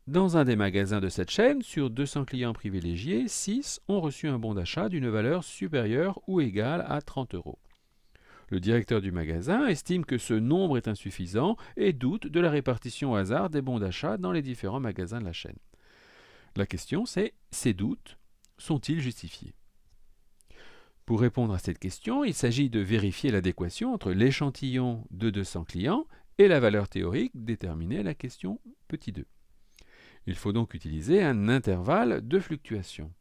Dans un des magasins de cette chaîne, sur 200 clients privilégiés, 6 ont reçu un bon d'achat d'une valeur supérieure ou égale à 30 euros. Le directeur du magasin estime que ce nombre est insuffisant et doute de la répartition au hasard des bons d'achat dans les différents magasins de la chaîne. La question c'est, ces doutes sont-ils justifiés? Pour répondre à cette question, il s'agit de vérifier l'adéquation entre l'échantillon de 200 clients et la valeur théorique déterminée à la question petit 2. Il faut donc utiliser un intervalle de fluctuation.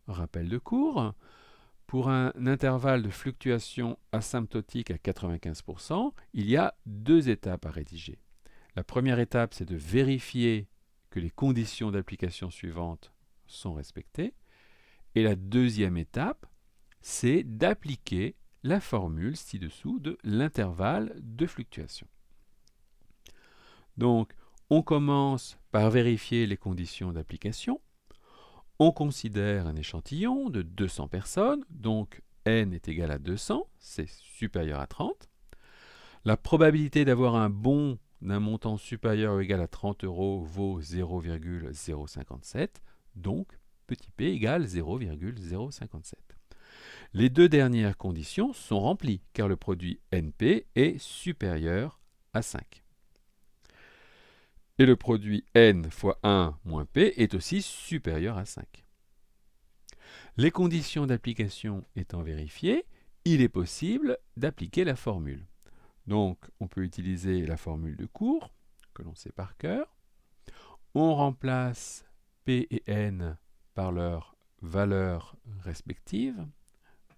Rappel de cours, pour un intervalle de fluctuation asymptotique à 95%, il y a 2 étapes à rédiger. La première étape, c'est de vérifier que les conditions d'application suivantes sont respectées. Et la deuxième étape, c'est d'appliquer la formule ci-dessous de l'intervalle de fluctuation. Donc, on commence par vérifier les conditions d'application. On considère un échantillon de 200 personnes, donc n est égal à 200, c'est supérieur à 30. La probabilité d'avoir un bon d'un montant supérieur ou égal à 30 euros vaut 0,057, donc petit p égale 0,057. Les deux dernières conditions sont remplies, car le produit NP est supérieur à 5. Et le produit N fois 1 moins P est aussi supérieur à 5. Les conditions d'application étant vérifiées, il est possible d'appliquer la formule. Donc, on peut utiliser la formule de cours, que l'on sait par cœur. On remplace P et N par leurs valeurs respectives,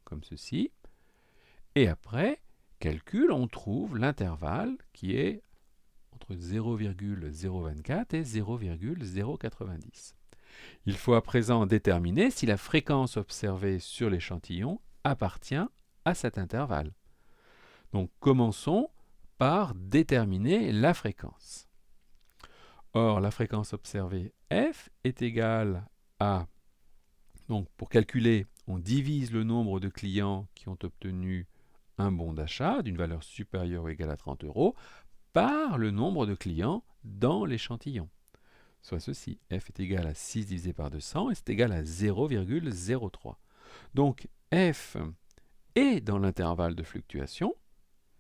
comme ceci. Et après, calcul, on trouve l'intervalle qui est entre 0,024 et 0,090. Il faut à présent déterminer si la fréquence observée sur l'échantillon appartient à cet intervalle. Donc commençons par déterminer la fréquence. Or, la fréquence observée f est égale à... Donc pour calculer, on divise le nombre de clients qui ont obtenu un bon d'achat d'une valeur supérieure ou égale à 30 euros par le nombre de clients dans l'échantillon. Soit ceci, f est égal à 6 divisé par 200 et c'est égal à 0,03. Donc f est dans l'intervalle de fluctuation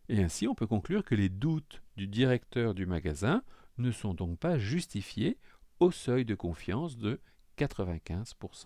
et ainsi on peut conclure que les doutes du directeur du magasin ne sont donc pas justifiés au seuil de confiance de 95%.